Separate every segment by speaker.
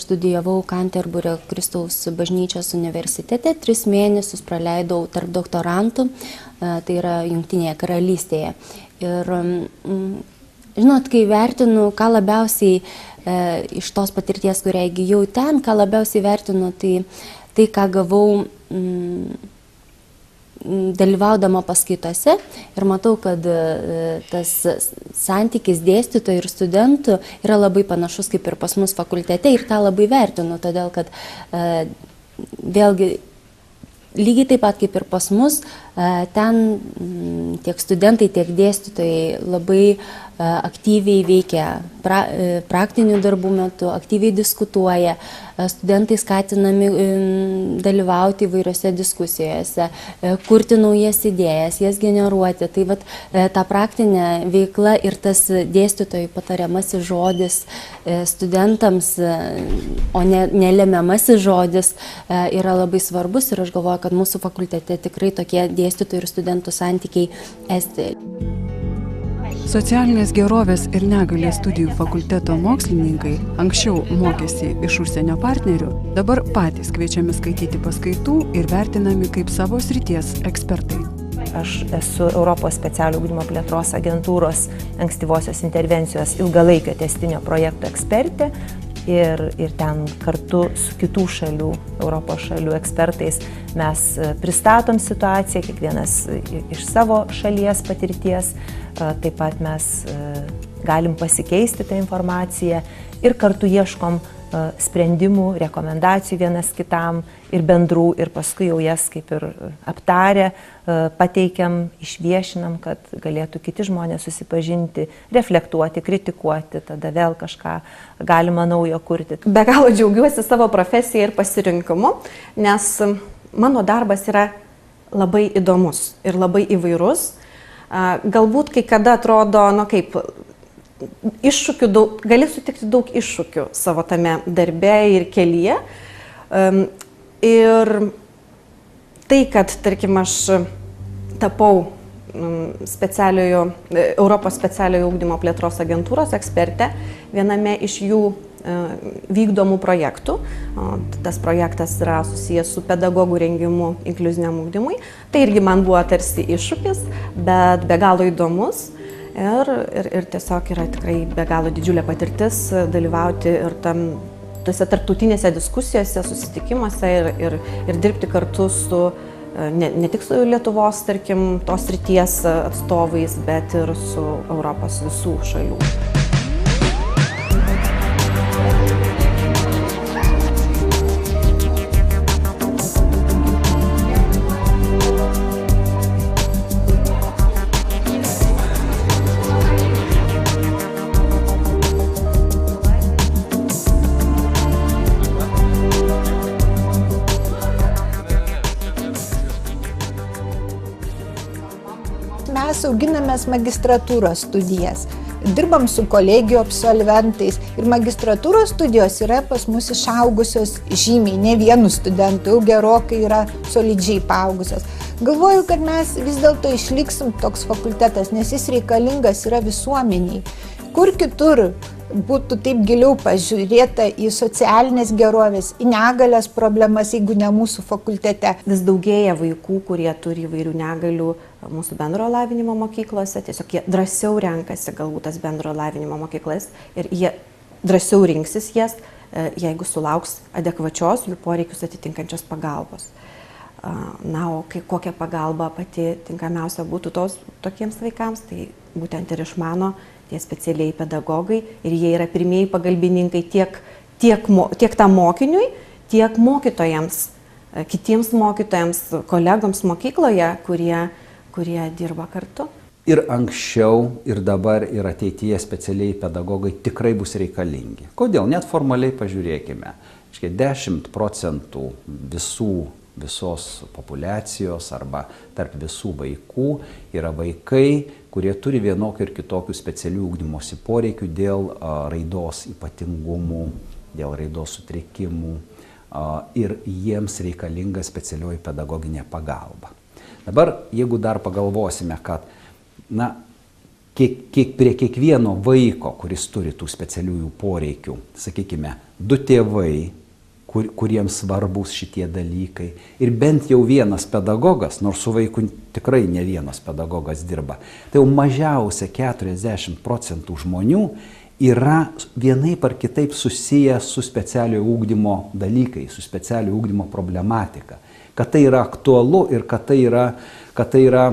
Speaker 1: Studijavau Canterburio Kristaus bažnyčios universitete, 3 mėnesius praleidau tarp doktorantų, tai yra Jungtinėje karalystėje. Ir žinot, kai vertinu, ką labiausiai iš tos patirties, kurią įgijau ten, ką labiausiai vertinu, tai ką gavau dalyvaudama paskaitose ir matau, kad tas santykis dėstytojų ir studentų yra labai panašus kaip ir pas mus fakultete ir tą labai vertinu, todėl kad vėlgi lygiai taip pat kaip ir pas mus, ten tiek studentai, tiek dėstytojai labai aktyviai veikia praktinių darbų metu, aktyviai diskutuoja, studentai skatinami dalyvauti įvairiose diskusijose, kurti naujas idėjas, jas generuoti. Tai vat, ta praktinė veikla ir tas dėstytojų patariamasis žodis studentams, o ne lemiamasis žodis, yra labai svarbus ir aš galvoju, kad mūsų fakultete tikrai tokie dėstytojų ir studentų santykiai esti.
Speaker 2: Socialinės gerovės ir negalės studijų fakulteto mokslininkai anksčiau mokėsi iš užsienio partnerių, dabar patys kviečiami skaityti paskaitų ir vertinami kaip savo srities ekspertai.
Speaker 3: Aš esu Europos specialiojo ugdymo plėtros agentūros ankstyvosios intervencijos ilgalaikio tęstinio projekto ekspertė ir ten kartu su kitų šalių, Europos šalių ekspertais mes pristatom situaciją, kiekvienas iš savo šalies patirties, taip pat mes galim pasikeisti tą informaciją ir kartu ieškom sprendimų, rekomendacijų vienas kitam ir bendrų ir paskui jau jas kaip ir aptarę, pateikiam, išviešinam, kad galėtų kiti žmonės susipažinti, reflektuoti, kritikuoti, tada vėl kažką galima naujo kurti.
Speaker 4: Be galo džiaugiuosi savo profesiją ir pasirinkimu, nes mano darbas yra labai įdomus ir labai įvairus. Galbūt kai kada atrodo, kaip iššūkių daug, gali sutikti daug iššūkių savo tame darbe ir kelyje. Ir tai, kad, tarkim, aš tapau Europos specialiojo ugdymo plėtros agentūros ekspertė viename iš jų vykdomų projektų. Tas projektas yra susijęs su pedagogų rengimu inkliuziniam ugdymui. Tai irgi man buvo tarsi iššūkis, bet be galo įdomus. Ir tiesiog yra tikrai be galo didžiulė patirtis dalyvauti ir tose tarptautinėse diskusijose, susitikimuose ir dirbti kartu su ne tik su Lietuvos, tarkim, tos srities atstovais, bet ir su Europos visų šalių.
Speaker 5: Mes auginamės magistratūros studijas, dirbam su kolegijų absolventais ir magistratūros studijos yra pas mus išaugusios žymiai, ne vienu studentu, jau gerokai yra solidžiai paaugusios. Galvoju, kad mes vis dėlto išliksim toks fakultetas, nes jis reikalingas yra visuomeniai. Kur kitur būtų taip giliau pažiūrėta į socialinės gerovės, į negalias problemas, jeigu ne mūsų fakultete.
Speaker 4: Vis daugėja vaikų, kurie turi įvairių negalių mūsų bendro lavinimo mokyklose, tiesiog jie drąsiau renkasi galbūt tas bendro lavinimo mokyklas ir jie drąsiau rinksis jas, jeigu sulauks adekvačios jų poreikius atitinkančios pagalbos. Na, o kokia pagalba pati tinkamiausia būtų tokiems vaikams, tai būtent ir išmano tie specialiai pedagogai ir jie yra pirmieji pagalbininkai tiek tam mokiniui, tiek mokytojams, kitiems mokytojams, kolegoms mokykloje, kurie dirba kartu.
Speaker 6: Ir anksčiau, ir dabar, ir ateityje specialiai pedagogai tikrai bus reikalingi. Kodėl? Net formaliai pažiūrėkime. 10% visos populiacijos arba tarp visų vaikų yra vaikai, kurie turi vienokių ir kitokių specialių ugdymosi poreikių dėl raidos ypatingumų, dėl raidos sutrikimų ir jiems reikalinga specialioji pedagoginė pagalba. Dabar, jeigu dar pagalvosime, kad prie kiekvieno vaiko, kuris turi tų specialiųjų poreikių, sakykime, 2 tėvai, kuriems svarbus šitie dalykai. Ir bent jau vienas pedagogas, nors su vaiku tikrai ne vienas pedagogas dirba, tai jau mažiausia 40% žmonių yra vienaip ar kitaip susiję su specialiojo ugdymo dalykais, su specialiojo ugdymo problematika. Kad tai yra aktualu ir kad tai yra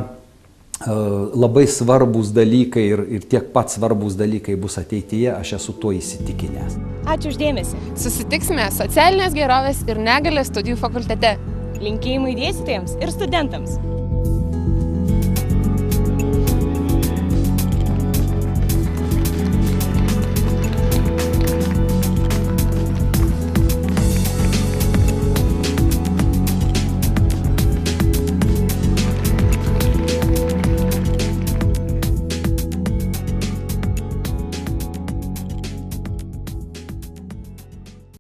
Speaker 6: labai svarbus dalykai ir tiek pat svarbus dalykai bus ateityje, aš esu tuo įsitikinęs.
Speaker 7: Ačiū uždėmesi.
Speaker 8: Susitiksime socialinės gerovės ir negalės studijų fakultete.
Speaker 7: Linkėjimai dėstytojams ir studentams.